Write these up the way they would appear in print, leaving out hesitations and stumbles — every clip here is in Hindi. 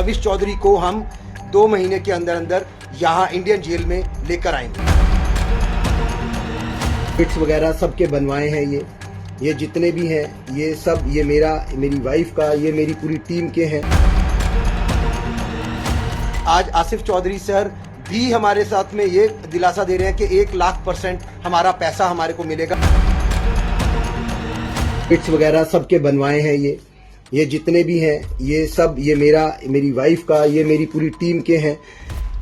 लविश चौधरी को हम 2 महीने के अंदर अंदर यहाँ इंडियन जेल में लेकर आएंगे। किट्स वगैरह सबके बनवाए हैं ये जितने भी हैं ये सब ये मेरी वाइफ का ये मेरी पूरी टीम के हैं। आज आसिफ चौधरी सर भी हमारे साथ में ये दिलासा दे रहे हैं कि 1,00,000% हमारा पैसा हमारे को मिलेगा। किट्स वगैरह सबके बनवाए हैं ये जितने भी हैं ये सब ये मेरी वाइफ का ये मेरी पूरी टीम के हैं।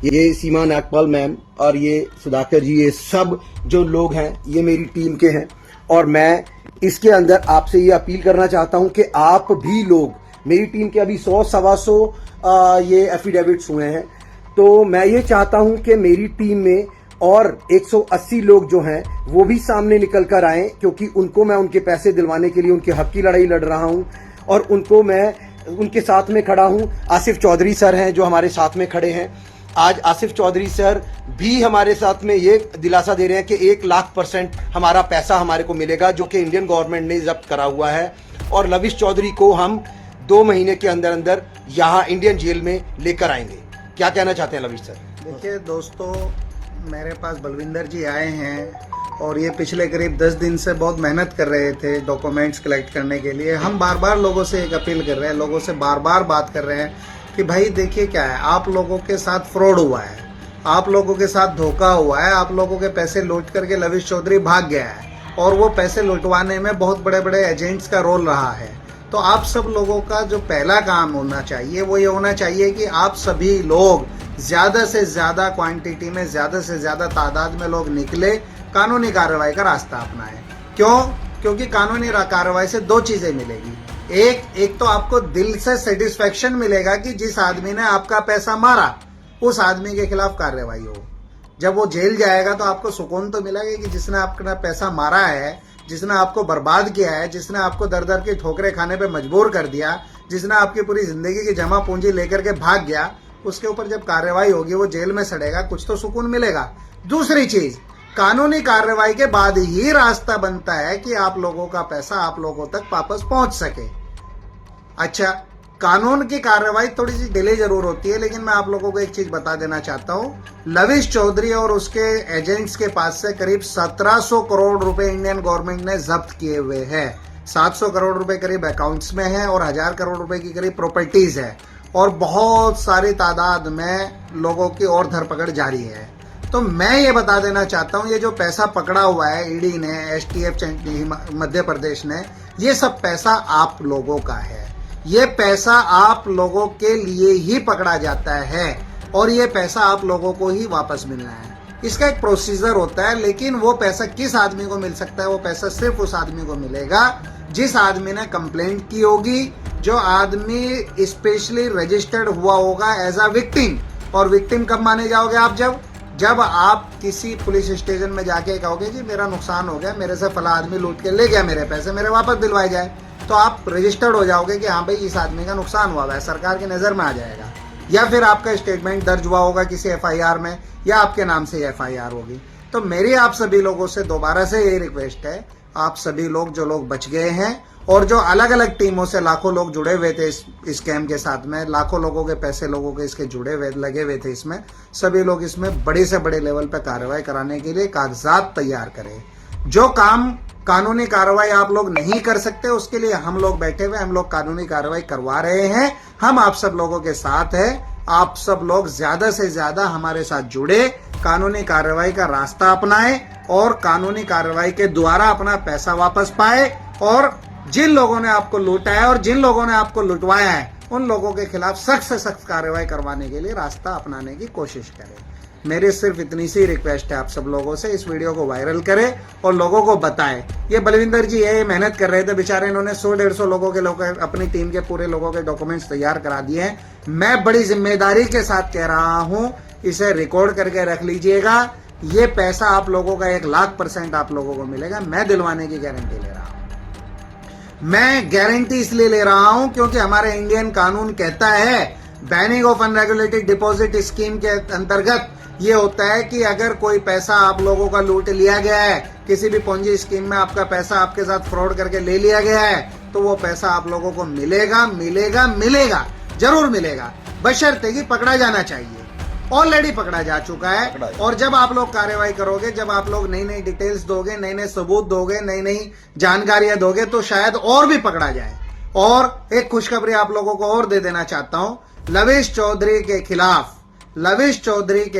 ये सीमा नागपाल मैम और ये सुधाकर जी ये सब जो लोग हैं ये मेरी टीम के हैं। और मैं इसके अंदर आपसे ये अपील करना चाहता हूं कि आप भी लोग, मेरी टीम के अभी 100-125 ये एफिडेविट्स हुए हैं, तो मैं ये चाहता हूं कि मेरी टीम में और 180 लोग जो हैं वो भी सामने निकल कर आए, क्योंकि उनको मैं उनके पैसे दिलवाने के लिए उनके हक की लड़ाई लड़ रहा हूं और उनको मैं उनके साथ में खड़ा हूं। आसिफ चौधरी सर हैं जो हमारे साथ में खड़े हैं। आज आसिफ चौधरी सर भी हमारे साथ में ये दिलासा दे रहे हैं कि 1,00,000% हमारा पैसा हमारे को मिलेगा, जो कि इंडियन गवर्नमेंट ने जब्त करा हुआ है। और लविश चौधरी को हम 2 महीने के अंदर अंदर यहाँ इंडियन जेल में लेकर आएंगे। क्या कहना चाहते हैं लविश सर? देखिए दोस्तों, मेरे पास बलविंदर जी आए हैं और ये पिछले करीब 10 दिन से बहुत मेहनत कर रहे थे डॉक्यूमेंट्स कलेक्ट करने के लिए। हम बार बार लोगों से एक अपील कर रहे हैं, लोगों से बार बार बात कर रहे हैं कि भाई देखिए क्या है, आप लोगों के साथ फ्रॉड हुआ है, आप लोगों के साथ धोखा हुआ है, आप लोगों के पैसे लूट करके लविश चौधरी भाग गया है और वो पैसे लुटवाने में बहुत बड़े बड़े एजेंट्स का रोल रहा है। तो आप सब लोगों का जो पहला काम होना चाहिए वो ये होना चाहिए कि आप सभी लोग ज़्यादा से ज़्यादा क्वांटिटी में, ज़्यादा से ज़्यादा तादाद में लोग निकले, कानूनी कार्रवाई का रास्ता अपनाएं। क्यों? क्योंकि कानूनी कार्रवाई से 2 चीज़ें मिलेगी। एक तो आपको दिल से सेटिस्फेक्शन मिलेगा कि जिस आदमी ने आपका पैसा मारा उस आदमी के खिलाफ कार्रवाई हो। जब वो जेल जाएगा तो आपको सुकून तो मिलेगा कि जिसने आपका पैसा मारा है, जिसने आपको बर्बाद किया है, जिसने आपको दर दर की ठोकरें खाने पे मजबूर कर दिया, जिसने आपकी पूरी जिंदगी की जमा पूंजी लेकर के भाग गया, उसके ऊपर जब कार्रवाई होगी वो जेल में सड़ेगा, कुछ तो सुकून मिलेगा। दूसरी चीज, कानूनी कार्रवाई के बाद ही रास्ता बनता है कि आप लोगों का पैसा आप लोगों तक वापस पहुंच सके। अच्छा, कानून की कार्रवाई थोड़ी सी डिले जरूर होती है, लेकिन मैं आप लोगों को एक चीज बता देना चाहता हूं। लविश चौधरी और उसके एजेंट्स के पास से करीब 1700 करोड़ रुपए इंडियन गवर्नमेंट ने जब्त किए हुए हैं। 700 करोड़ रुपए करीब अकाउंट्स में है और 1000 करोड़ रुपए की करीब प्रॉपर्टीज है और बहुत सारी तादाद में लोगों की और धरपकड़ जारी है। तो मैं ये बता देना चाहता हूँ, ये जो पैसा पकड़ा हुआ है ईडी ने, एसटीएफ मध्य प्रदेश ने, ये सब पैसा आप लोगों का है। ये पैसा आप लोगों के लिए ही पकड़ा जाता है और ये पैसा आप लोगों को ही वापस मिलना है। इसका एक प्रोसीजर होता है, लेकिन वो पैसा किस आदमी को मिल सकता है? वो पैसा सिर्फ उस आदमी को मिलेगा जिस आदमी ने कंप्लेंट की होगी, जो आदमी स्पेशली रजिस्टर्ड हुआ होगा एज अ विक्टिम। और विक्टिम कब माने जाओगे आप? जब आप किसी पुलिस स्टेशन में जाके कहोगे जी मेरा नुकसान हो गया, मेरे से फला आदमी लूट के ले गया मेरे पैसे, मेरे वापस दिलवाए जाए, तो आप रजिस्टर्ड हो जाओगे कि हाँ भाई इस आदमी का नुकसान हुआ है, सरकार की नज़र में आ जाएगा। या फिर आपका स्टेटमेंट दर्ज हुआ होगा किसी एफआईआर में या आपके नाम से एफआईआर होगी। तो मेरी आप सभी लोगों से दोबारा से यही रिक्वेस्ट है, आप सभी लोग जो लोग बच गए हैं और जो अलग अलग टीमों से लाखों लोग जुड़े हुए थे इस स्कैम के साथ में, लाखों लोगों के पैसे लोगों के इसके जुड़े हुए लगे हुए थे इसमें, सभी लोग इसमें बड़े से बड़े लेवल पर कार्रवाई कराने के लिए कागजात तैयार करें। जो काम कानूनी कार्रवाई आप लोग नहीं कर सकते उसके लिए हम लोग बैठे हुए, हम लोग कानूनी कार्रवाई करवा रहे हैं। हम आप सब लोगों के साथ हैं। आप सब लोग ज्यादा से ज्यादा हमारे साथ जुड़े, कानूनी कार्रवाई का रास्ता अपनाएं और कानूनी कार्रवाई के द्वारा अपना पैसा वापस पाए और जिन लोगों ने आपको लूटा है और जिन लोगों ने आपको लुटवाया है उन लोगों के खिलाफ सख्त से सख्त कार्रवाई करवाने के लिए रास्ता अपनाने की कोशिश करें। मेरी सिर्फ इतनी सी रिक्वेस्ट है आप सब लोगों से, इस वीडियो को वायरल करें और लोगों को बताएं। ये बलविंदर जी ये मेहनत कर रहे थे बेचारे, इन्होंने 100-150 लोगों के अपनी टीम के पूरे लोगों के डॉक्यूमेंट्स तैयार करा दिए हैं। मैं बड़ी जिम्मेदारी के साथ कह रहा हूं, इसे रिकॉर्ड करके रख लीजिएगा। ये पैसा आप लोगों का 1,00,000% आप लोगों को मिलेगा। मैं दिलवाने की गारंटी ले रहा हूं। मैं गारंटी इसलिए ले रहा हूं क्योंकि हमारे इंडियन कानून कहता है, banning of unregulated deposit scheme के अंतर्गत ये होता है कि अगर कोई पैसा आप लोगों का लूट लिया गया है, किसी भी पोंजी स्कीम में आपका पैसा आपके साथ फ्रॉड करके ले लिया गया है, तो वो पैसा आप लोगों को मिलेगा, जरूर मिलेगा। बशर्ते कि पकड़ा जाना चाहिए। ऑलरेडी पकड़ा जा चुका है। और जब आप लोग कार्रवाई करोगे, जब आप लोग नई नई डिटेल्स दोगे, नए नए सबूत दोगे, नई नई जानकारियां दोगे, तो शायद और भी पकड़ा जाए। और एक खुशखबरी आप लोगों को और दे देना चाहता हूं, लविश चौधरी के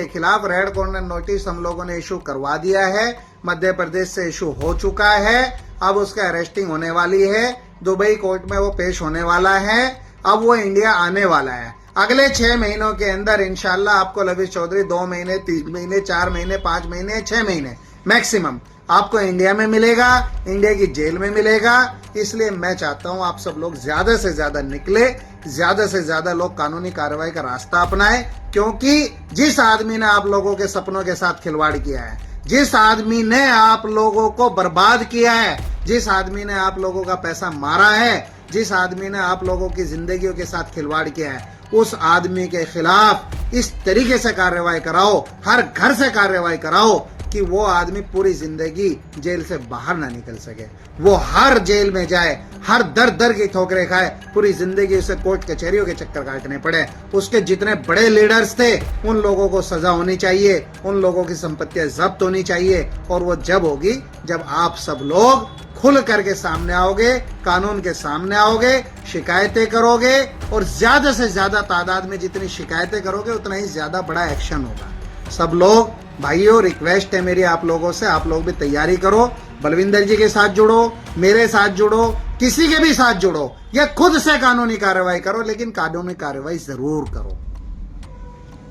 खिलाफ रेड कॉर्नर नोटिस हम लोगों ने इशू करवा दिया है। मध्य प्रदेश से इशू हो चुका है। अब उसका अरेस्टिंग होने वाली है, दुबई कोर्ट में वो पेश होने वाला है। अब वो इंडिया आने वाला है। अगले 6 महीनों के अंदर इंशाल्लाह आपको लविश चौधरी 2 महीने, 3 महीने, 4 महीने, 5 महीने, 6 महीने मैक्सिमम आपको इंडिया में मिलेगा, इंडिया की जेल में मिलेगा। इसलिए मैं चाहता हूं आप सब लोग ज्यादा से ज्यादा निकले, ज्यादा से ज्यादा लोग कानूनी कार्रवाई का रास्ता अपनाएं, क्योंकि जिस आदमी ने आप लोगों के सपनों के साथ खिलवाड़ किया है, जिस आदमी ने आप लोगों को बर्बाद किया है, जिस आदमी ने आप लोगों का पैसा मारा है, जिस आदमी ने आप लोगों की जिंदगियों के साथ खिलवाड़ किया है, उस आदमी के खिलाफ इस तरीके से कार्रवाई कराओ, हर घर से कार्रवाई कराओ कि वो आदमी पूरी जिंदगी जेल से बाहर ना निकल सके। वो हर जेल में जाए, हर दर दर की ठोकरें खाए, पूरी जिंदगी उसे कोर्ट कचहरियों के चक्कर काटने पड़े। उसके जितने बड़े लीडर्स थे उन लोगों को सजा होनी चाहिए, उन लोगों की संपत्तियां जब्त होनी चाहिए। और वो जब होगी जब आप सब लोग खुल करके सामने आओगे, कानून के सामने आओगे, शिकायतें करोगे, और ज्यादा से ज्यादा तादाद में जितनी शिकायतें करोगे उतना ही ज्यादा बड़ा एक्शन होगा। सब लोग भाइयों, रिक्वेस्ट है मेरी आप लोगों से, आप लोग भी तैयारी करो, बलविंदर जी के साथ जुड़ो, मेरे साथ जुड़ो, किसी के भी साथ जुड़ो, या खुद से कानूनी कार्रवाई करो, लेकिन कानूनी कार्रवाई जरूर करो।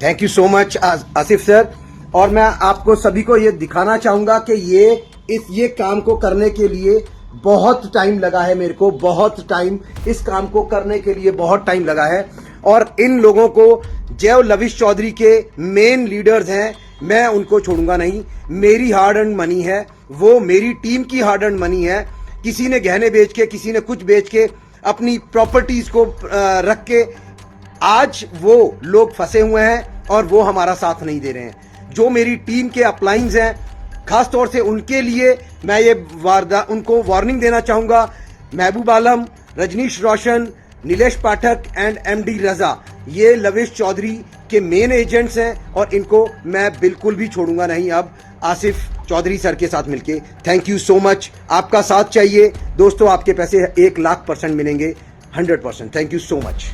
Thank you so much Asif sir. और मैं आपको सभी को ये दिखाना चाहूंगा कि ये काम को करने के लिए बहुत टाइम लगा है, मेरे को बहुत टाइम इस काम को करने के लिए बहुत टाइम लगा है। और इन लोगों को जो लविश चौधरी के मेन लीडर्स हैं, मैं उनको छोड़ूंगा नहीं। मेरी हार्ड अर्न मनी है, वो मेरी टीम की हार्ड अर्न मनी है। किसी ने गहने बेच के, किसी ने कुछ बेच के, अपनी प्रॉपर्टीज को रख के आज वो लोग फंसे हुए हैं और वो हमारा साथ नहीं दे रहे हैं। जो मेरी टीम के अपलाइंस हैं, खास तौर से उनके लिए मैं ये उनको वार्निंग देना चाहूंगा। महबूब आलम, रजनीश रोशन, नीलेश पाठक एंड एमडी रजा, ये लविश चौधरी के मेन एजेंट्स हैं और इनको मैं बिल्कुल भी छोड़ूंगा नहीं अब आसिफ चौधरी सर के साथ मिलके। Thank you so much. आपका साथ चाहिए दोस्तों, आपके पैसे 1,00,000% मिलेंगे, 100%। Thank you so much.